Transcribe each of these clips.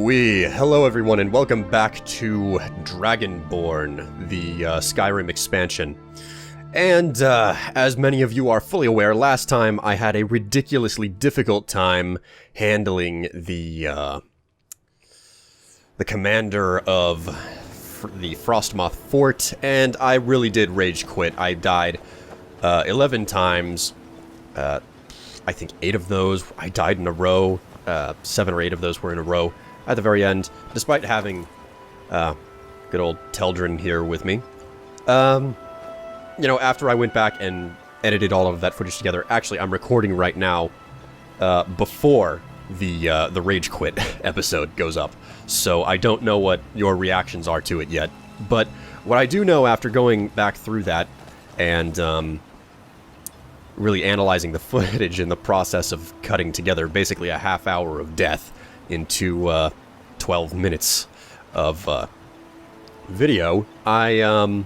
Hello everyone and welcome back to Dragonborn, the Skyrim expansion. And as many of you are fully aware, last time I had a ridiculously difficult time handling the commander of the Frostmoth Fort, and I really did rage quit. I died 11 times. I think 8 of those I died in a row. 7 or 8 of those were in a row at the very end, despite having good old Teldrin here with me. You know, after I went back and edited all of that footage together, actually I'm recording right now before the Rage Quit episode goes up, so I don't know what your reactions are to it yet. But what I do know after going back through that and really analyzing the footage in the process of cutting together basically a half hour of death into 12 minutes of video, I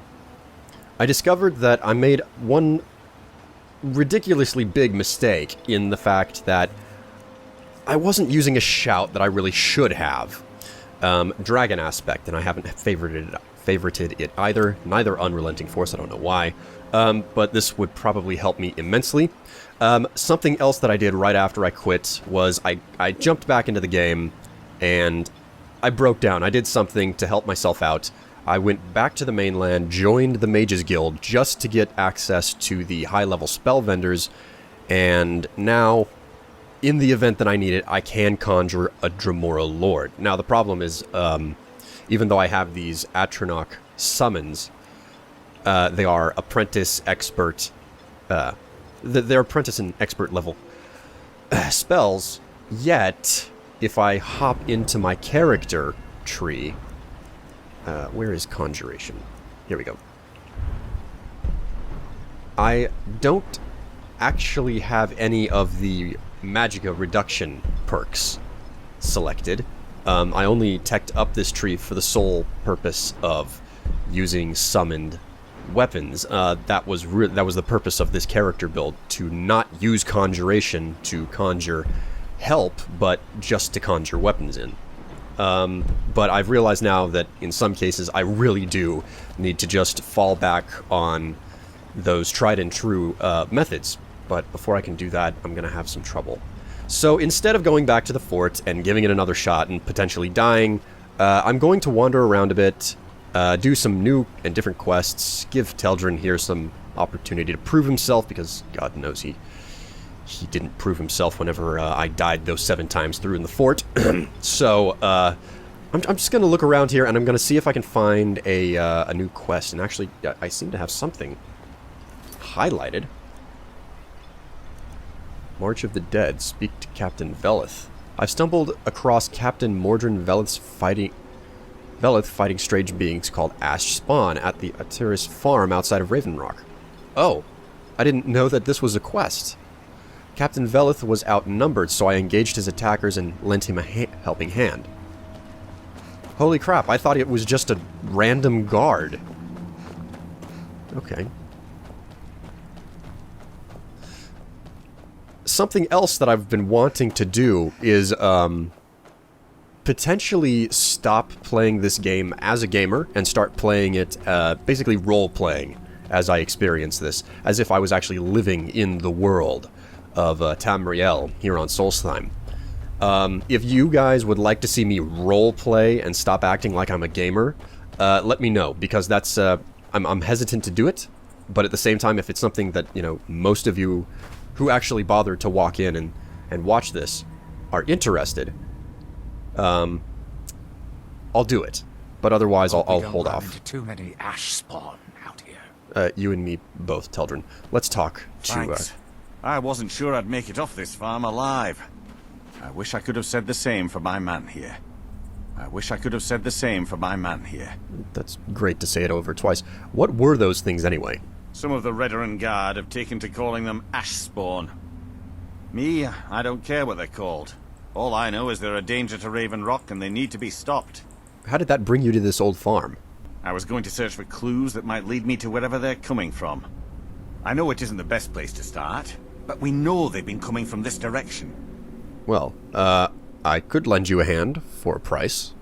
discovered that I made one ridiculously big mistake in the fact that I wasn't using a shout that I really should have. Dragon aspect, and I haven't favorited it either. Neither Unrelenting Force, I don't know why. But this would probably help me immensely. Something else that I did right after I quit was I jumped back into the game and I broke down. I did something to help myself out. I went back to the mainland, joined the Mages Guild just to get access to the high-level spell vendors, and now, in the event that I need it, I can conjure a Dremora Lord. Now, the problem is, even though I have these Atronach summons, they are apprentice, expert, they're apprentice and expert level spells, yet, if I hop into my character tree, where is Conjuration? Here we go. I don't actually have any of the Magicka reduction perks selected. I only teched up this tree for the sole purpose of using summoned weapons. That was the purpose of this character build, to not use Conjuration to conjure help, but just to conjure weapons in. But I've realized now that in some cases I really do need to just fall back on those tried and true methods. But before I can do that, I'm going to have some trouble. So instead of going back to the fort and giving it another shot and potentially dying, I'm going to wander around a bit, do some new and different quests, give Teldrin here some opportunity to prove himself, because God knows he didn't prove himself whenever I died those 7 times through in the fort. So I'm just going to look around here and I'm going to see if I can find a new quest. And actually, I seem to have something highlighted. March of the Dead. Speak to Captain Velith. I've stumbled across Captain Mordrin Velith fighting strange beings called Ash Spawn at the Atiris farm outside of Raven Rock. Oh, I didn't know that this was a quest. Captain Velith was outnumbered, so I engaged his attackers and lent him a helping hand. Holy crap, I thought it was just a random guard. Okay. Something else that I've been wanting to do is potentially stop playing this game as a gamer and start playing it, basically role-playing as I experience this, as if I was actually living in the world of Tamriel here on Solstheim. If you guys would like to see me role-play and stop acting like I'm a gamer, let me know, because that's, I'm hesitant to do it, but at the same time, if it's something that, you know, most of you who actually bothered to walk in and watch this are interested, I'll do it. But otherwise, I'll hold off. Too many ash spawn out here. You and me both, Teldrin. Let's talk to... Thanks. I wasn't sure I'd make it off this farm alive. I wish I could have said the same for my man here. That's great to say it over twice. What were those things anyway? Some of the Redoran Guard have taken to calling them ash spawn. Me, I don't care what they're called. All I know is they're a danger to Raven Rock and they need to be stopped. How did that bring you to this old farm? I was going to search for clues that might lead me to wherever they're coming from. I know it isn't the best place to start, but we know they've been coming from this direction. Well, I could lend you a hand for a price.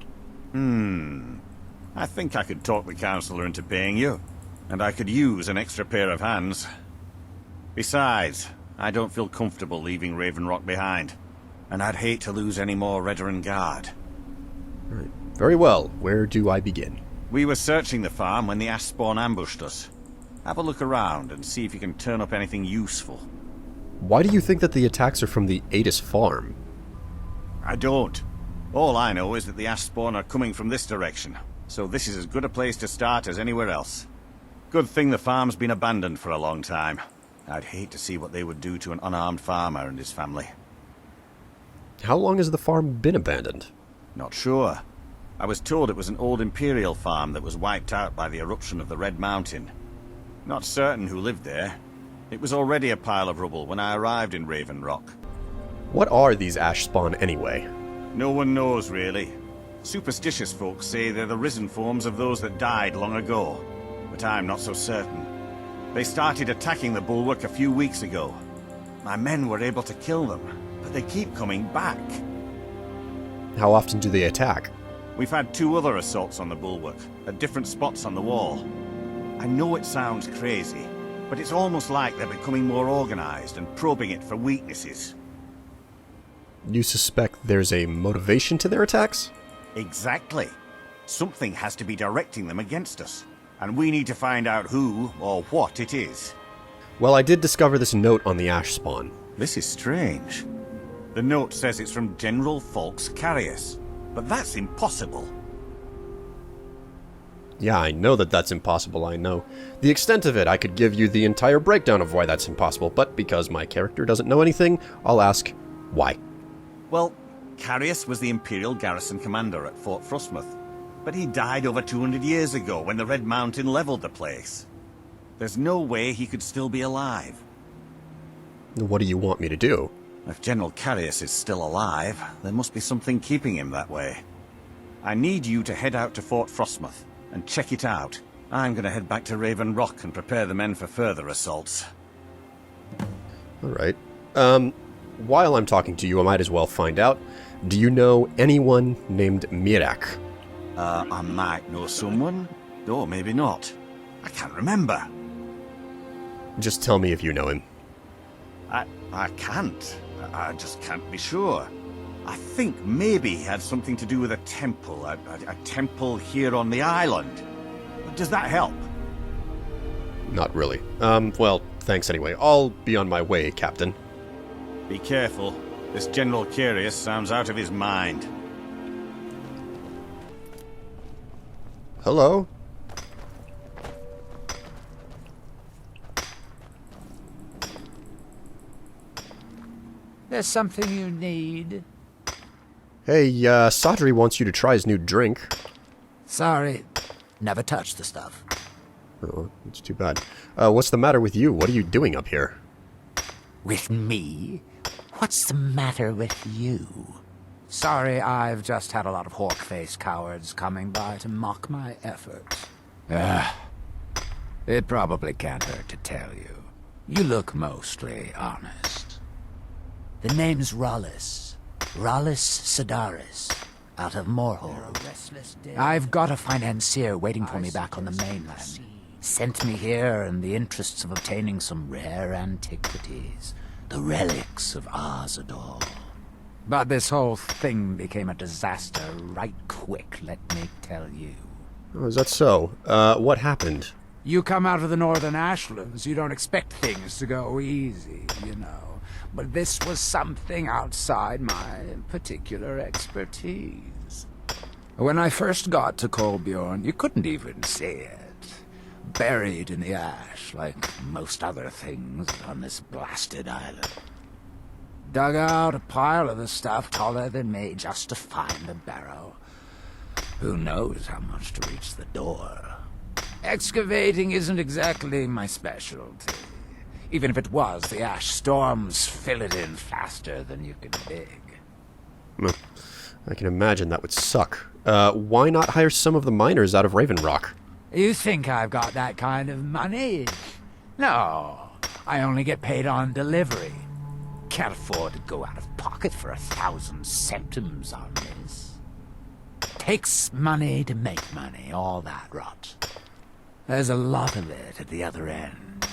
I think I could talk the councillor into paying you, and I could use an extra pair of hands. Besides, I don't feel comfortable leaving Raven Rock behind, and I'd hate to lose any more Veteran Guard. Right. Very well. Where do I begin? We were searching the farm when the ash spawn ambushed us. Have a look around and see if you can turn up anything useful. Why do you think that the attacks are from the Adis farm? I don't. All I know is that the ash spawn are coming from this direction, so this is as good a place to start as anywhere else. Good thing the farm's been abandoned for a long time. I'd hate to see what they would do to an unarmed farmer and his family. How long has the farm been abandoned? Not sure. I was told it was an old Imperial farm that was wiped out by the eruption of the Red Mountain. Not certain who lived there. It was already a pile of rubble when I arrived in Raven Rock. What are these ash spawn anyway? No one knows, really. Superstitious folks say they're the risen forms of those that died long ago, but I'm not so certain. They started attacking the bulwark a few weeks ago. My men were able to kill them, but they keep coming back. How often do they attack? We've had 2 other assaults on the bulwark, at different spots on the wall. I know it sounds crazy, but it's almost like they're becoming more organized and probing it for weaknesses. You suspect there's a motivation to their attacks? Exactly. Something has to be directing them against us, and we need to find out who or what it is. Well, I did discover this note on the ash spawn. This is strange. The note says it's from General Folks Carius, but that's impossible. Yeah, I know that that's impossible, I know. The extent of it, I could give you the entire breakdown of why that's impossible, but because my character doesn't know anything, I'll ask, why? Well, Carius was the Imperial garrison commander at Fort Frostmoth, but he died over 200 years ago when the Red Mountain leveled the place. There's no way he could still be alive. What do you want me to do? If General Carius is still alive, there must be something keeping him that way. I need you to head out to Fort Frostmoth and check it out. I'm going to head back to Raven Rock and prepare the men for further assaults. Alright. While I'm talking to you, I might as well find out. Do you know anyone named Mirak? I might know someone. Or maybe not. I can't remember. Just tell me if you know him. I can't. I just can't be sure. I think maybe he had something to do with a temple. A temple here on the island. Does that help? Not really. Well, thanks anyway. I'll be on my way, Captain. Be careful. This General Carius sounds out of his mind. Hello? There's something you need. Hey, Sadri wants you to try his new drink. Sorry, never touched the stuff. Oh, it's too bad. What's the matter with you? What are you doing up here? With me? What's the matter with you? Sorry, I've just had a lot of hawk-faced cowards coming by to mock my efforts. It probably can't hurt to tell you. You look mostly honest. The name's Rollis. Rollis Sedaris, out of Moorhold. I've got a financier waiting for me back on the mainland. Sent me here in the interests of obtaining some rare antiquities. The relics of Arzador. But this whole thing became a disaster right quick, let me tell you. Oh, is that so? What happened? You come out of the northern ashlands, you don't expect things to go easy, you know. But this was something outside my particular expertise. When I first got to Kolbjorn, you couldn't even see it. Buried in the ash, like most other things on this blasted island. Dug out a pile of the stuff taller than me just to find the barrow. Who knows how much to reach the door. Excavating isn't exactly my specialty. Even if it was, the ash storms fill it in faster than you can dig. I can imagine that would suck. Why not hire some of the miners out of Raven Rock? You think I've got that kind of money? No, I only get paid on delivery. Can't afford to go out of pocket. pocket for 1,000 centimes on this. Takes money to make money, all that rot. There's a lot of it at the other end,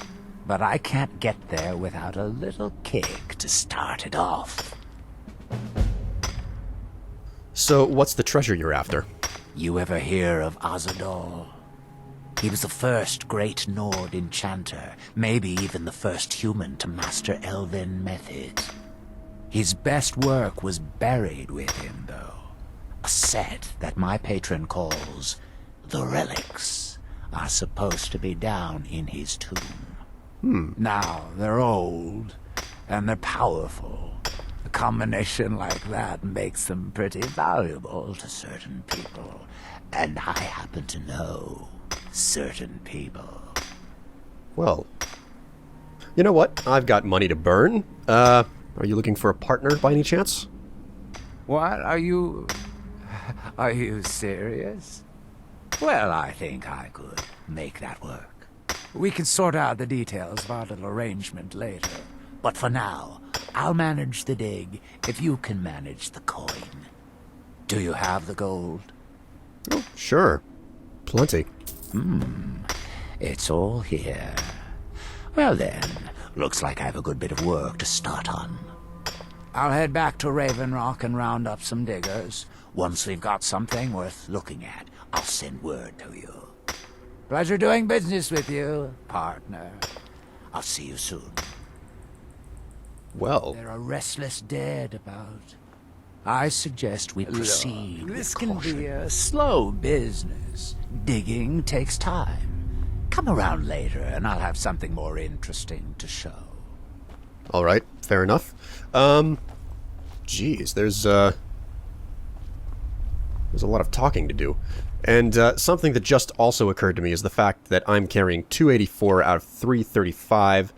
but I can't get there without a little kick to start it off. So, what's the treasure you're after? You ever hear of Azadol? He was the first great Nord enchanter, maybe even the first human to master elven methods. His best work was buried with him, though. A set that my patron calls the relics are supposed to be down in his tomb. Now, they're old, and they're powerful. A combination like that makes them pretty valuable to certain people, and I happen to know certain people. Well, you know what? I've got money to burn. Are you looking for a partner by any chance? What? Are you serious? Well, I think I could make that work. We can sort out the details of our little arrangement later. But for now, I'll manage the dig if you can manage the coin. Do you have the gold? Oh, sure. Plenty. It's all here. Well then, looks like I have a good bit of work to start on. I'll head back to Raven Rock and round up some diggers. Once we've got something worth looking at, I'll send word to you. Pleasure doing business with you, partner. I'll see you soon. Well, There are restless dead about. I suggest we proceed. This can be a slow business. Digging takes time. Come around later and I'll have something more interesting to show. all right, fair enough. Geez, there's a lot of talking to do. And something that just also occurred to me is the fact that I'm carrying 284 out of 335.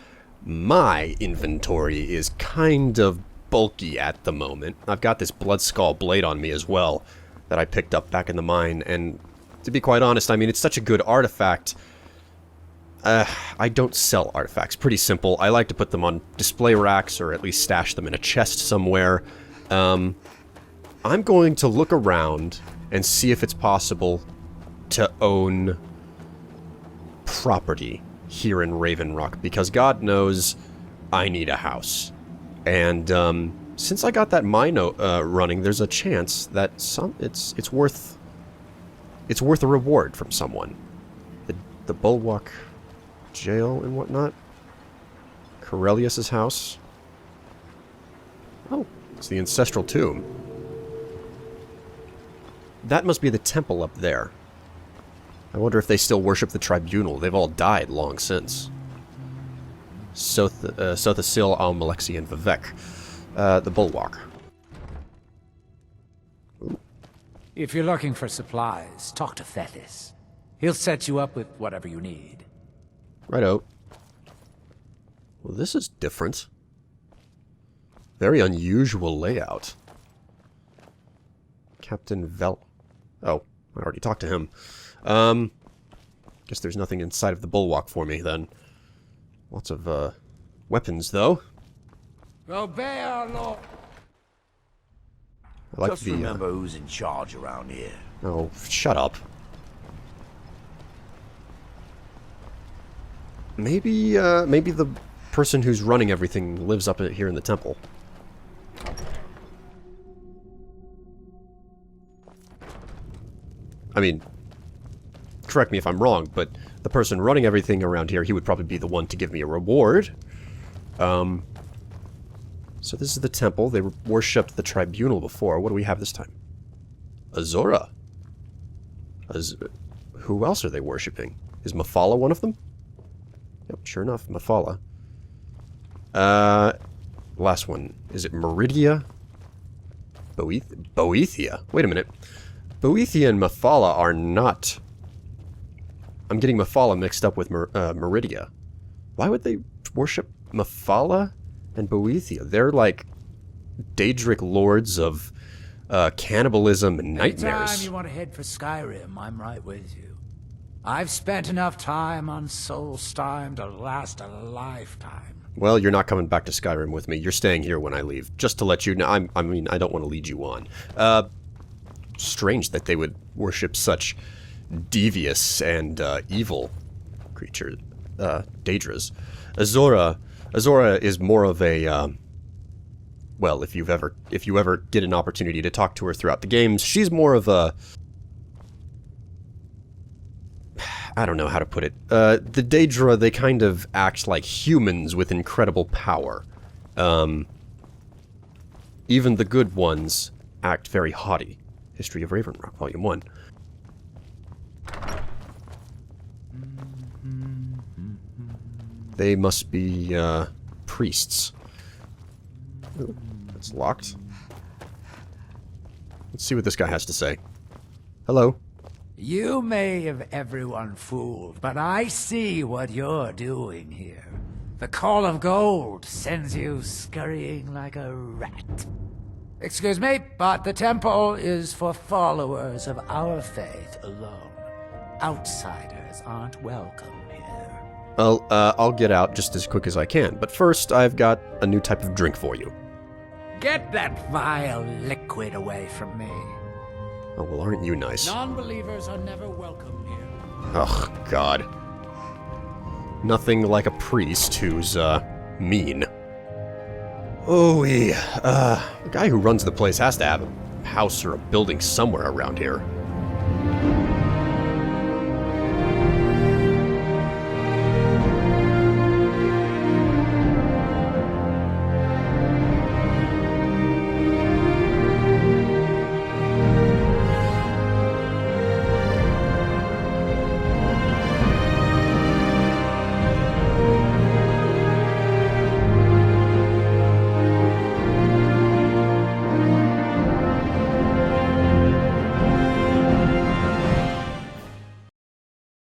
My inventory is kind of bulky at the moment. I've got this Blood Skull blade on me as well that I picked up back in the mine, and to be quite honest, I mean, it's such a good artifact. I don't sell artifacts. Pretty simple. I like to put them on display racks or at least stash them in a chest somewhere. I'm going to look around and see if it's possible to own property here in Raven Rock, because God knows I need a house. And since I got that mine running, there's a chance that it's worth a reward from someone. The Bulwark jail and whatnot. Corellius's house. Oh, it's the ancestral tomb. That must be the temple up there. I wonder if they still worship the tribunal. They've all died long since. Sothasil, Al-Malexi, and Vivek. The Bulwark. Ooh. If you're looking for supplies, talk to Thetis. He'll set you up with whatever you need. Righto. Well, this is different. Very unusual layout. Captain Vel... Oh, I already talked to him. Guess there's nothing inside of the bulwark for me, then. Lots of, weapons, though. Obey our law. I like Just the, remember who's in charge around here. Oh, shut up. Maybe the person who's running everything lives up here in the temple. I mean, correct me if I'm wrong, but the person running everything around here, he would probably be the one to give me a reward. So this is the temple. They worshipped the tribunal before. What do we have this time? Azora. Who else are they worshipping? Is Mephala one of them? Yep, sure enough, Mephala. Last one. Is it Meridia? Boethia? Wait a minute. Boethia and Mephala are not... I'm getting Mephala mixed up with Meridia. Why would they worship Mephala and Boethia? They're like Daedric lords of cannibalism and nightmares. Anytime you want to head for Skyrim, I'm right with you. I've spent enough time on Solstheim to last a lifetime. Well, you're not coming back to Skyrim with me. You're staying here when I leave. Just to let you know, I mean, I don't want to lead you on. Strange that they would worship such devious and evil creatures. Daedras. Azora is more of a, well, if you ever get an opportunity to talk to her throughout the games, she's more of a, I don't know how to put it. The Daedra, they kind of act like humans with incredible power. Even the good ones act very haughty. History of Ravenrock, Volume 1. They must be, priests. Ooh, that's locked. Let's see what this guy has to say. Hello. You may have everyone fooled, but I see what you're doing here. The Call of Gold sends you scurrying like a rat. Excuse me, but the temple is for followers of our faith alone. Outsiders aren't welcome here. Well, I'll get out just as quick as I can, but first I've got a new type of drink for you. Get that vile liquid away from me. Oh, well, aren't you nice? Non-believers are never welcome here. Oh, God. Nothing like a priest who's, mean. The guy who runs the place has to have a house or a building somewhere around here.